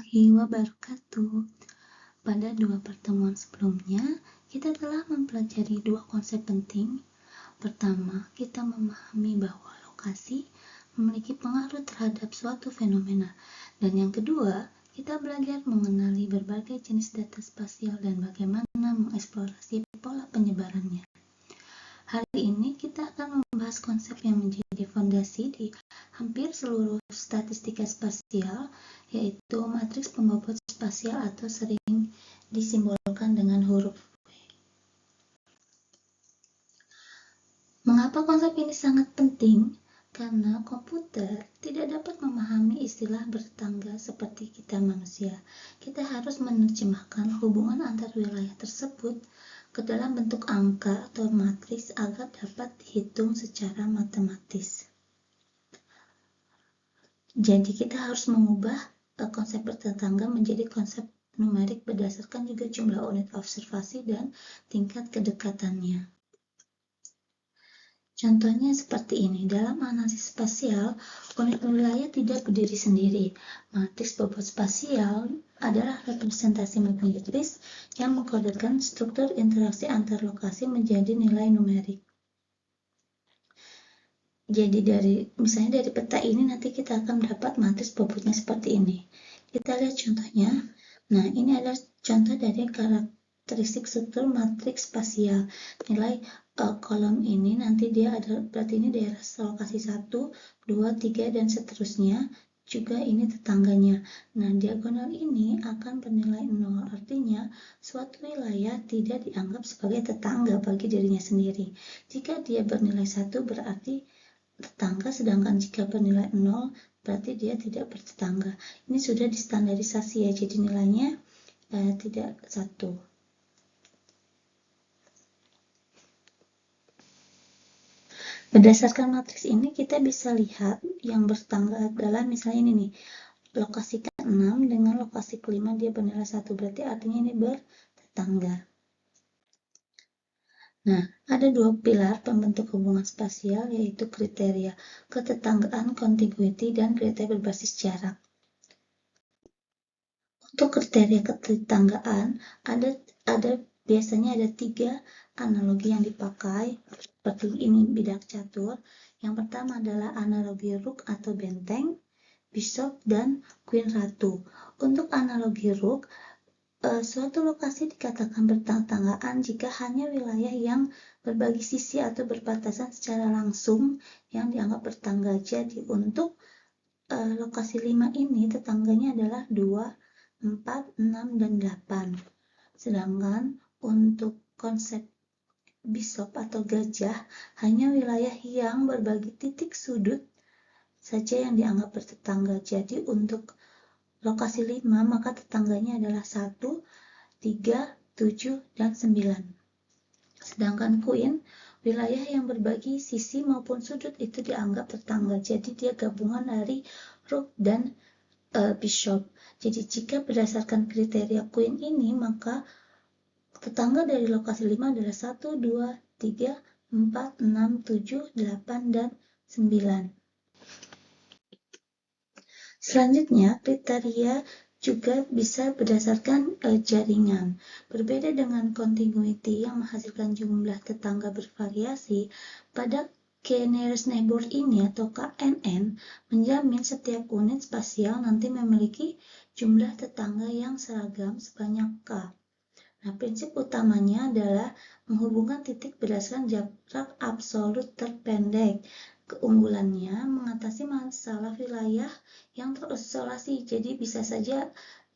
warahmatullahi wabarakatuh. Pada dua pertemuan sebelumnya, kita telah mempelajari dua konsep penting. Pertama, kita memahami bahwa lokasi memiliki pengaruh terhadap suatu fenomena. Dan yang kedua, kita belajar mengenali berbagai jenis data spasial dan bagaimana mengeksplorasi pola penyebarannya. Hari ini kita akan membahas konsep yang menjadi fondasi di hampir seluruh statistika spasial, yaitu matriks pembobot spasial atau sering disimbolkan dengan huruf V. Mengapa konsep ini sangat penting? Karena komputer tidak dapat memahami istilah bertetangga seperti kita manusia. Kita harus menerjemahkan hubungan antar wilayah tersebut ke dalam bentuk angka atau matriks agar dapat dihitung secara matematis. Jadi kita harus mengubah konsep bertetangga menjadi konsep numerik berdasarkan juga jumlah unit observasi dan tingkat kedekatannya. Contohnya seperti ini, dalam analisis spasial, unit wilayah tidak berdiri sendiri. Matriks bobot spasial adalah representasi matematis yang mengkodekan struktur interaksi antar lokasi menjadi nilai numerik. Jadi misalnya dari peta ini nanti kita akan mendapat matriks bobotnya seperti ini. Kita lihat contohnya. Nah, ini adalah contoh dari karakteristik struktur matriks spasial. Nilai kolom ini nanti dia ada, berarti ini daerah lokasi 1, 2, 3, dan seterusnya. Juga ini tetangganya. Nah, diagonal ini akan bernilai 0. Artinya, suatu wilayah tidak dianggap sebagai tetangga bagi dirinya sendiri. Jika dia bernilai 1 berarti tetangga, sedangkan jika bernilai 0 berarti dia tidak bertetangga. Ini sudah distandarisasi ya, jadi nilainya tidak 1. Berdasarkan matriks ini kita bisa lihat yang bertetangga adalah misalnya ini nih, lokasi ke-6 dengan lokasi ke-5 dia bernilai 1, berarti artinya ini bertetangga. Nah, ada dua pilar pembentuk hubungan spasial, yaitu kriteria ketetanggaan, contiguity, dan kriteria berbasis jarak. Untuk kriteria ketetanggaan, biasanya ada 3 analogi yang dipakai, seperti ini bidak catur. Yang pertama adalah analogi rook atau benteng, bishop, dan queen ratu. Untuk analogi rook, suatu lokasi dikatakan bertetanggaan jika hanya wilayah yang berbagi sisi atau berbatasan secara langsung yang dianggap bertetangga. Jadi untuk lokasi 5 ini tetangganya adalah 2, 4, 6, dan 8. Sedangkan untuk konsep bishop atau gajah, hanya wilayah yang berbagi titik sudut saja yang dianggap bertetangga. Jadi untuk lokasi 5, maka tetangganya adalah 1, 3, 7, dan 9. Sedangkan queen, wilayah yang berbagi sisi maupun sudut itu dianggap tetangga. Jadi dia gabungan dari rook dan bishop. Jadi jika berdasarkan kriteria queen ini, maka tetangga dari lokasi 5 adalah 1, 2, 3, 4, 6, 7, 8, dan 9. Selanjutnya, kriteria juga bisa berdasarkan jaringan. Berbeda dengan continuity yang menghasilkan jumlah tetangga bervariasi, pada k-nearest neighbor ini atau KNN menjamin setiap unit spasial nanti memiliki jumlah tetangga yang seragam sebanyak k. Nah, prinsip utamanya adalah menghubungkan titik berdasarkan jarak absolut terpendek. Keunggulannya mengatasi masalah wilayah yang terisolasi. Jadi bisa saja,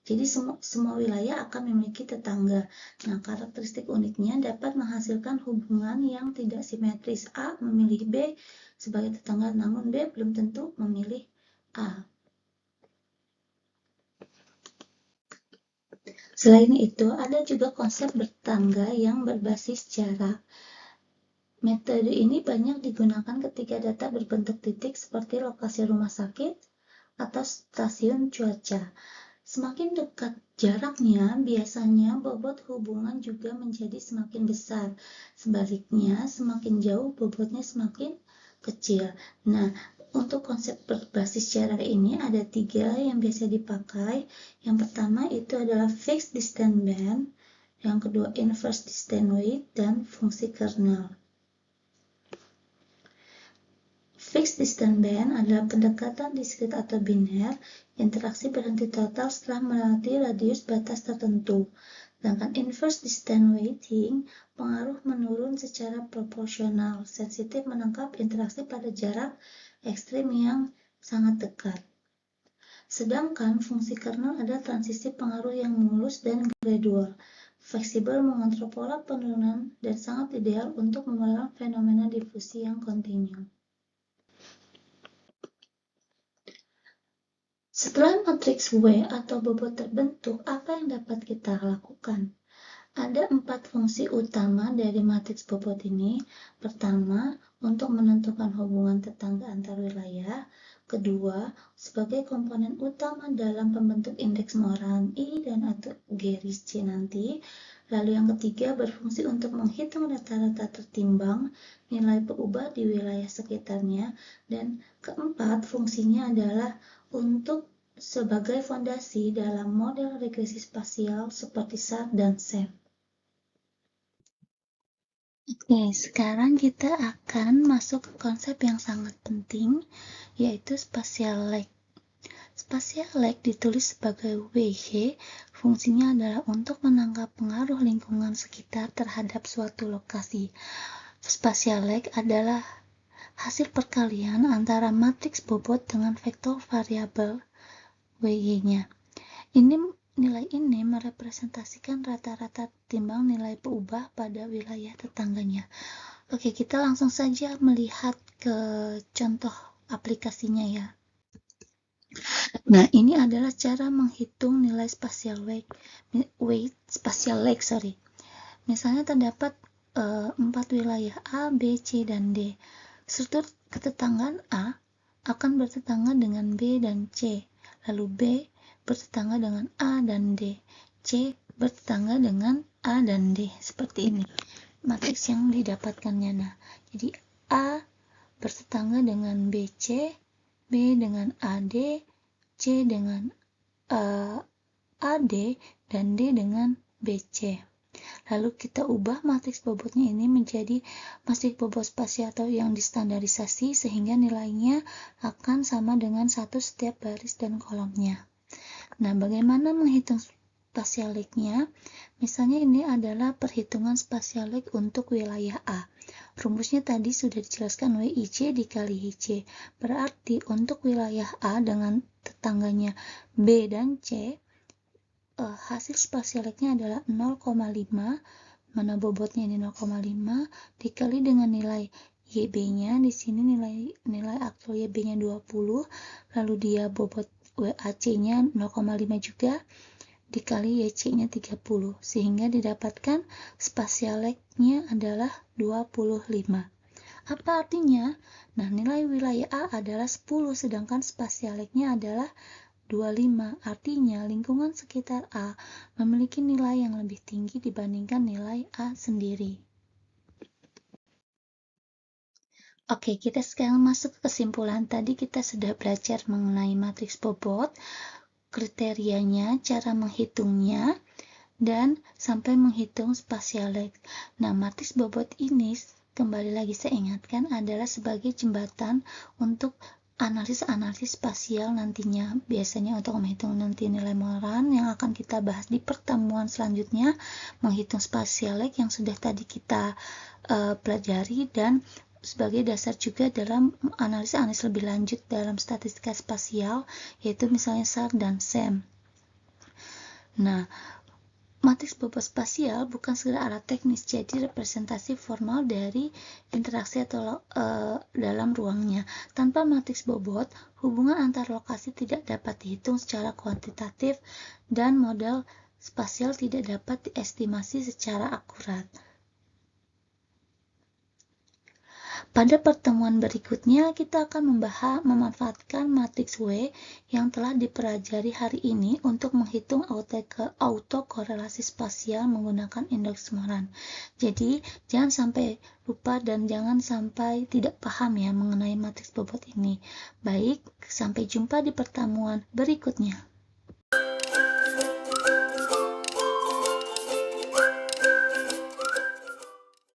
jadi semua wilayah akan memiliki tetangga. Nah, karakteristik uniknya dapat menghasilkan hubungan yang tidak simetris. A memilih B sebagai tetangga, namun B belum tentu memilih A. Selain itu, ada juga konsep bertetangga yang berbasis jarak. Metode ini banyak digunakan ketika data berbentuk titik seperti lokasi rumah sakit atau stasiun cuaca. Semakin dekat jaraknya, biasanya bobot hubungan juga menjadi semakin besar. Sebaliknya, semakin jauh bobotnya semakin kecil. Nah, Untuk konsep berbasis jarak ini ada 3 yang biasa dipakai. Yang pertama itu adalah fixed distance band, yang kedua inverse distance weight, dan fungsi kernel. Fixed distance band adalah pendekatan diskrit atau biner, interaksi berhenti total setelah melewati radius batas tertentu. Sedangkan inverse distance weighting, pengaruh menurun secara proporsional, sensitif menangkap interaksi pada jarak ekstrim yang sangat dekat. Sedangkan fungsi kernel adalah transisi pengaruh yang mulus dan gradual, fleksibel mengontrol pola penurunan, dan sangat ideal untuk memodelkan fenomena difusi yang kontinu. Setelah matriks W atau bobot terbentuk, apa yang dapat kita lakukan? Ada 4 fungsi utama dari matriks bobot ini. Pertama, untuk menentukan hubungan tetangga antar wilayah. Kedua, sebagai komponen utama dalam pembentuk indeks Moran I dan atau garis C nanti. Lalu yang ketiga, berfungsi untuk menghitung rata-rata tertimbang nilai peubah di wilayah sekitarnya. Dan keempat, fungsinya adalah untuk sebagai fondasi dalam model regresi spasial seperti SAR dan SEM. Oke, sekarang kita akan masuk ke konsep yang sangat penting, yaitu spatial lag. Spatial lag ditulis sebagai WG, fungsinya adalah untuk menangkap pengaruh lingkungan sekitar terhadap suatu lokasi. Spatial lag adalah hasil perkalian antara matriks bobot dengan vektor variabel WG-nya. Nilai ini merepresentasikan rata-rata timbang nilai peubah pada wilayah tetangganya. Oke, kita langsung saja melihat ke contoh aplikasinya ya. Nah, ini adalah cara menghitung nilai spatial lag. Misalnya terdapat 4 wilayah A, B, C, dan D. Struktur ketetanggaan A akan bertetangga dengan B dan C, lalu B bertetangga dengan A dan D, C bertetangga dengan A dan D, seperti ini matriks yang didapatkannya. Nah, jadi A bertetangga dengan BC, B dengan AD, C dengan AD, dan D dengan BC. Lalu kita ubah matriks bobotnya ini menjadi matriks bobot spasial atau yang distandarisasi sehingga nilainya akan sama dengan 1 setiap baris dan kolomnya. Nah, bagaimana menghitung spatial lag-nya? Misalnya ini adalah perhitungan spatial lag untuk wilayah A. Rumusnya tadi sudah dijelaskan, WIC dikali HC. Berarti untuk wilayah A dengan tetangganya B dan C, hasil spatial lag-nya adalah 0,5, mana bobotnya ini 0,5, dikali dengan nilai YB-nya, di sini nilai aktual YB-nya 20, lalu dia bobot WAC-nya 0,5 juga, dikali YC-nya 30, sehingga didapatkan spatial lag-nya adalah 25. Apa artinya? Nah, nilai wilayah A adalah 10, sedangkan spatial lag-nya adalah 25. Artinya, lingkungan sekitar A memiliki nilai yang lebih tinggi dibandingkan nilai A sendiri. Oke, kita sekarang masuk ke kesimpulan. Tadi kita sudah belajar mengenai matriks bobot, kriterianya, cara menghitungnya, dan sampai menghitung spatial lag. Nah, matriks bobot ini, kembali lagi saya ingatkan, adalah sebagai jembatan untuk analisis spasial nantinya, biasanya untuk menghitung nanti nilai Moran yang akan kita bahas di pertemuan selanjutnya, menghitung spatial lag yang sudah tadi kita pelajari, dan sebagai dasar juga dalam analisis lebih lanjut dalam statistika spasial, yaitu misalnya SAR dan SEM. Nah, matriks bobot spasial bukan sekedar alat teknis, jadi representasi formal dari interaksi atau dalam ruangnya. Tanpa matriks bobot, hubungan antar lokasi tidak dapat dihitung secara kuantitatif dan model spasial tidak dapat diestimasi secara akurat. Pada pertemuan berikutnya, kita akan memanfaatkan matriks W yang telah dipelajari hari ini untuk menghitung autokorelasi spasial menggunakan indeks Moran. Jadi, jangan sampai lupa dan jangan sampai tidak paham ya mengenai matriks bobot ini. Baik, sampai jumpa di pertemuan berikutnya.